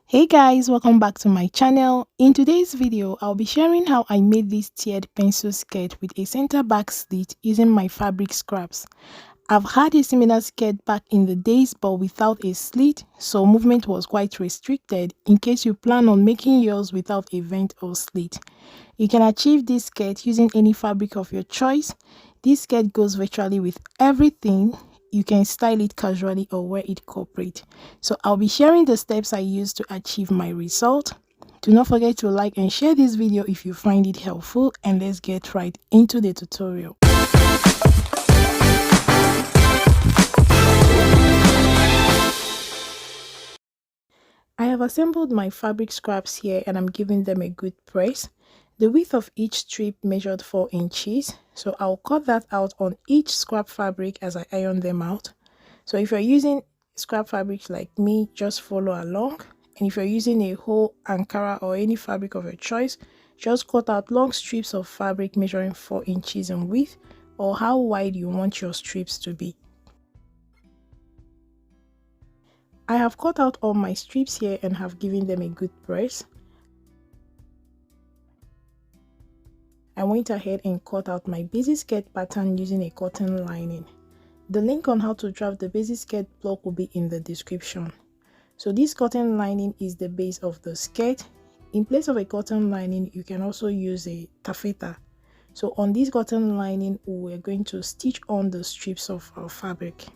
Hey guys, welcome back to my channel. In today's video, I'll be sharing how I made this tiered pencil skirt with a center back slit using my fabric scraps. I've had a similar skirt back in the days but without a slit, so movement was quite restricted in case you plan on making yours without a vent or slit. You can achieve this skirt using any fabric of your choice. This skirt goes virtually with everything. You can style it casually or wear it corporate. So I'll be sharing the steps I use to achieve my result. Do not forget to like and share this video if you find it helpful, and let's get right into the tutorial. I have assembled my fabric scraps here and I'm giving them a good press. The width of each strip measured 4 inches, so I'll cut that out on each scrap fabric as I iron them out. So if you're using scrap fabrics like me, just follow along. And if you're using a whole Ankara or any fabric of your choice, just cut out long strips of fabric measuring 4 inches in width, or how wide you want your strips to be. I have cut out all my strips here and have given them a good press. I went ahead and cut out my basic skirt pattern using a cotton lining. The link on how to draft the basic skirt block will be in the description. So this cotton lining is the base of the skirt. In place of a cotton lining, you can also use a taffeta. So on this cotton lining, we're going to stitch on the strips of our fabric.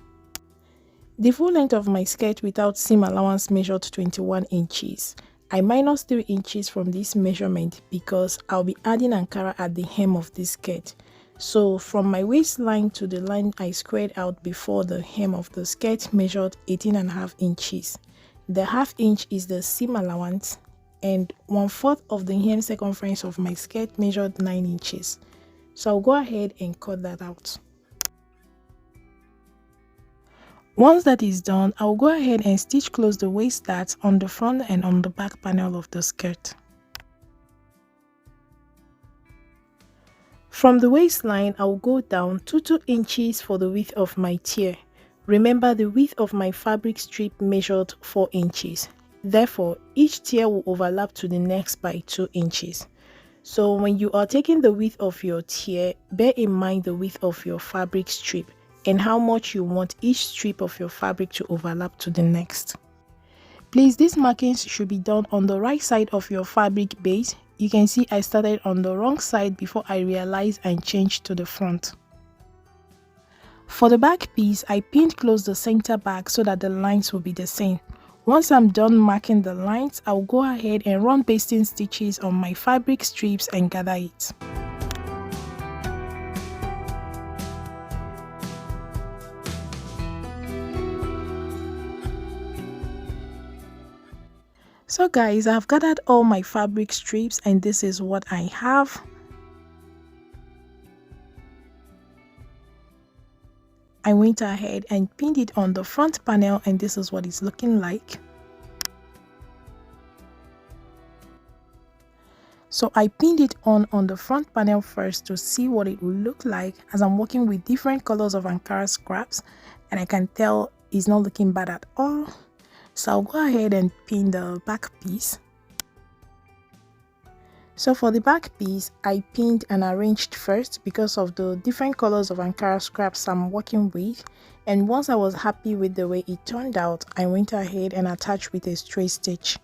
The full length of my skirt without seam allowance measured 21 inches. I minus 3 inches from this measurement because I'll be adding Ankara at the hem of this skirt. So from my waistline to the line I squared out before the hem of the skirt measured 18.5 inches. The half inch is the seam allowance, and 1/4 of the hem circumference of my skirt measured 9 inches. So I'll go ahead and cut that out. Once that is done, I'll go ahead and stitch close the waist darts on the front and on the back panel of the skirt. From the waistline, I'll go down 2 inches for the width of my tier. Remember, the width of my fabric strip measured 4 inches. Therefore, each tier will overlap to the next by 2 inches. So when you are taking the width of your tier, bear in mind the width of your fabric strip and how much you want each strip of your fabric to overlap to the next. Please, these markings should be done on the right side of your fabric base. You can see I started on the wrong side before I realized and changed to the front. For the back piece, I pinned close the center back so that the lines will be the same. Once I'm done marking the lines, I'll go ahead and run basting stitches on my fabric strips and gather it. So guys, I've gathered all my fabric strips and this is what I have. I went ahead and pinned it on the front panel and this is what it's looking like. So I pinned it on the front panel first to see what it will look like, as I'm working with different colors of Ankara scraps and I can tell it's not looking bad at all. So I'll go ahead and pin the back piece. So for the back piece, I pinned and arranged first because of the different colors of Ankara scraps I'm working with, and once I was happy with the way it turned out, I went ahead and attached with a straight stitch.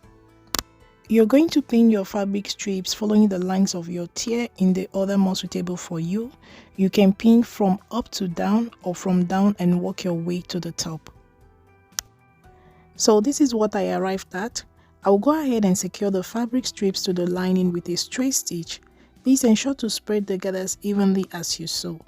You're going to pin your fabric strips following the lines of your tier in the order more suitable for you. You can pin from up to down or from down and work your way to the top. So this is what I arrived at. I'll go ahead and secure the fabric strips to the lining with a straight stitch. Please ensure to spread the gathers evenly as you sew.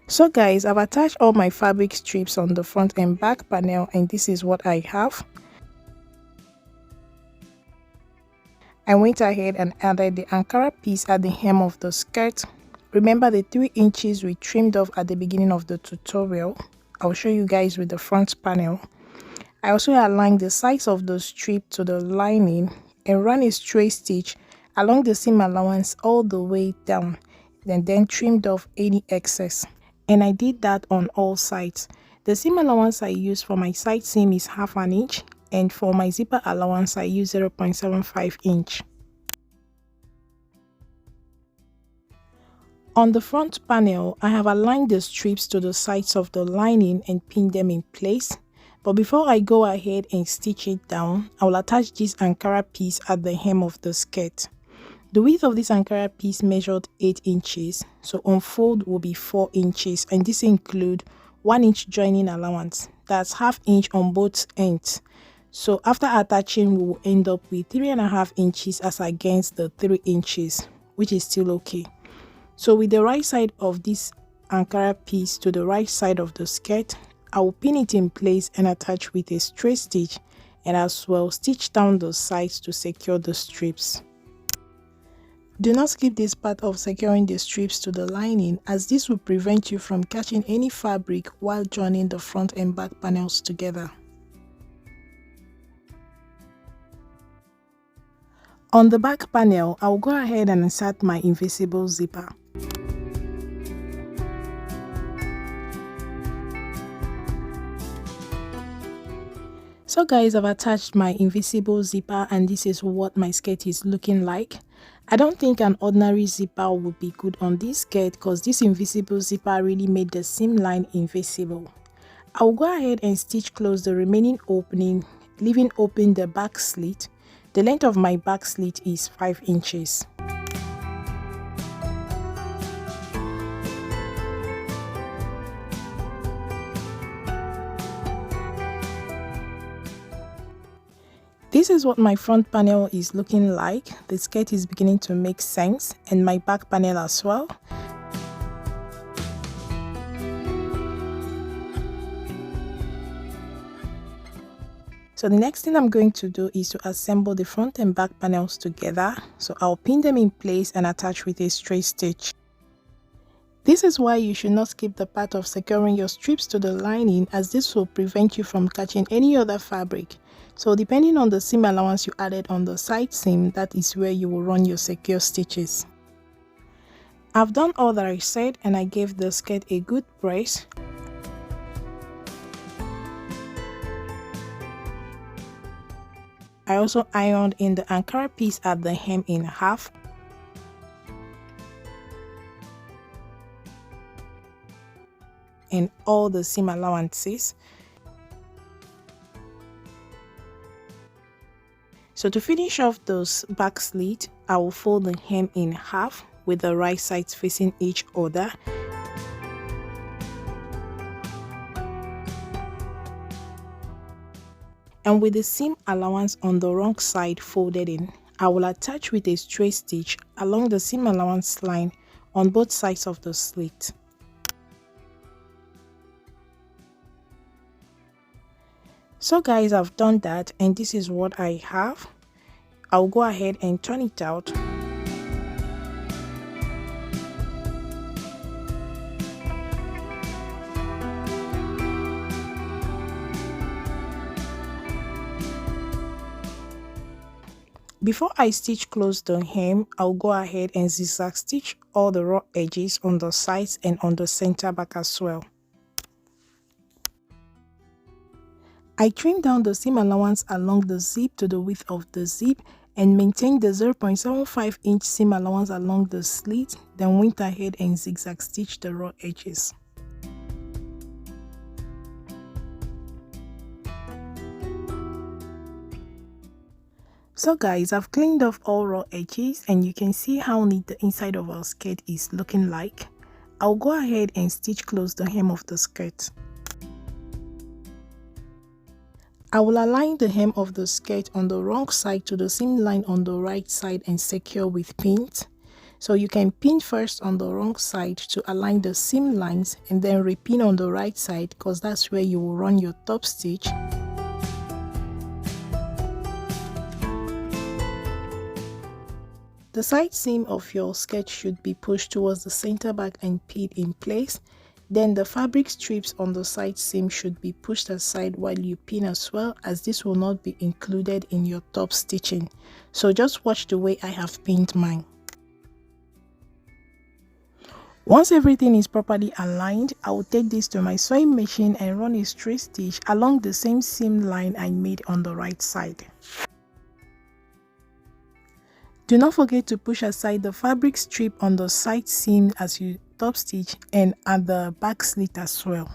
So guys, I've attached all my fabric strips on the front and back panel and this is what I have. I went ahead and added the Ankara piece at the hem of the skirt. Remember the 3 inches we trimmed off at the beginning of the tutorial. I'll show you guys with the front panel. I also aligned the sides of the strip to the lining and ran a straight stitch along the seam allowance all the way down. and then trimmed off any excess. And I did that on all sides. The seam allowance I use for my side seam is 1/2 inch, and for my zipper allowance I use 0.75 inch. On the front panel, I have aligned the strips to the sides of the lining and pinned them in place. But before I go ahead and stitch it down, I will attach this Ankara piece at the hem of the skirt. The width of this Ankara piece measured 8 inches, so unfold will be 4 inches, and this includes 1 inch joining allowance. That's 1/2 inch on both ends. So after attaching, we will end up with 3.5 inches as against the 3 inches, which is still okay. So with the right side of this Ankara piece to the right side of the skirt, I will pin it in place and attach with a straight stitch, and as well stitch down the sides to secure the strips. Do not skip this part of securing the strips to the lining, as this will prevent you from catching any fabric while joining the front and back panels together. On the back panel, I will go ahead and insert my invisible zipper. So guys, I've attached my invisible zipper, and this is what my skirt is looking like. I don't think an ordinary zipper would be good on this skirt because this invisible zipper really made the seam line invisible. I will go ahead and stitch close the remaining opening, leaving open the back slit. The length of my back slit is 5 inches. This is what my front panel is looking like. The skirt is beginning to make sense, and my back panel as well. So the next thing I'm going to do is to assemble the front and back panels together. So I'll pin them in place and attach with a straight stitch. This is why you should not skip the part of securing your strips to the lining, as this will prevent you from catching any other fabric. So depending on the seam allowance you added on the side seam, that is where you will run your secure stitches. I've done all that I said, and I gave the skirt a good press. I also ironed in the Ankara piece at the hem in half. And all the seam allowances. So to finish off those back slit, I will fold the hem in half with the right sides facing each other. And with the seam allowance on the wrong side folded in, I will attach with a straight stitch along the seam allowance line on both sides of the slit. So guys, I've done that, and this is what I have. I'll go ahead and turn it out. Before I stitch close the hem, I'll go ahead and zigzag stitch all the raw edges on the sides and on the center back as well. I trimmed down the seam allowance along the zip to the width of the zip and maintained the 0.75 inch seam allowance along the slit, then went ahead and zigzag stitched the raw edges. So guys, I've cleaned off all raw edges, and you can see how neat the inside of our skirt is looking like. I'll go ahead and stitch close the hem of the skirt. I will align the hem of the skirt on the wrong side to the seam line on the right side and secure with pins. So you can pin first on the wrong side to align the seam lines, and then repin on the right side because that's where you will run your top stitch. The side seam of your skirt should be pushed towards the center back and pinned in place. Then the fabric strips on the side seam should be pushed aside while you pin as well, as this will not be included in your top stitching. So just watch the way I have pinned mine. Once everything is properly aligned, I will take this to my sewing machine and run a straight stitch along the same seam line I made on the right side. Do not forget to push aside the fabric strip on the side seam as you top stitch and at the back slit as well.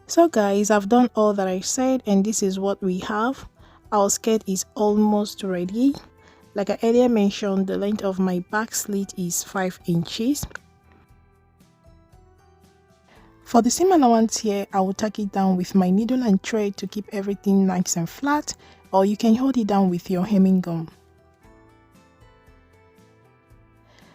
So guys, I've done all that I said and this is what we have. Our skirt is almost ready. Like I earlier mentioned, the length of my back slit is 5 inches. For the seam allowance here, I will tack it down with my needle and thread to keep everything nice and flat, or you can hold it down with your hemming gum.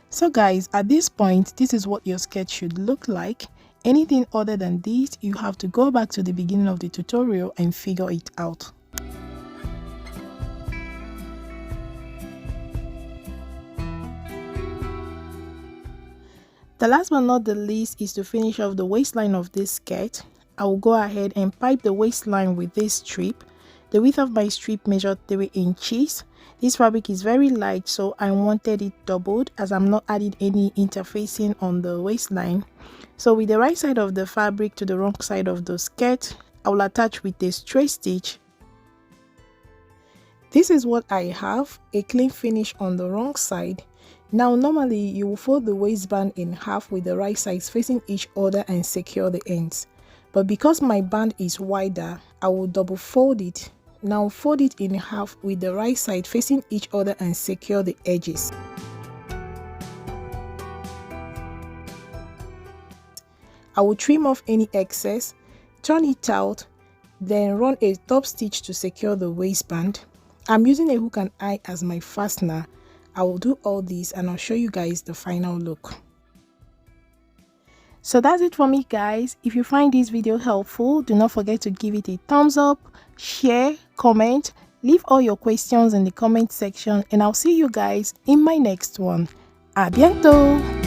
So guys, at this point, this is what your skirt should look like. Anything other than this, you have to go back to the beginning of the tutorial and figure it out. The last but not the least is to finish off the waistline of this skirt. I will go ahead and pipe the waistline with this strip. The width of my strip measured 3 inches. This fabric is very light, so I wanted it doubled as I'm not adding any interfacing on the waistline. So with the right side of the fabric to the wrong side of the skirt, I will attach with a straight stitch. This is what I have, a clean finish on the wrong side. Now normally you will fold the waistband in half with the right sides facing each other and secure the ends. But because my band is wider, I will double fold it. Now fold it in half with the right side facing each other and secure the edges. I will trim off any excess, turn it out, then run a top stitch to secure the waistband. I'm using a hook and eye as my fastener. I will do all this and I'll show you guys the final look. So that's it for me guys. If you find this video helpful, do not forget to give it a thumbs up, share, comment, leave all your questions in the comment section, and I'll see you guys in my next one. A bientôt!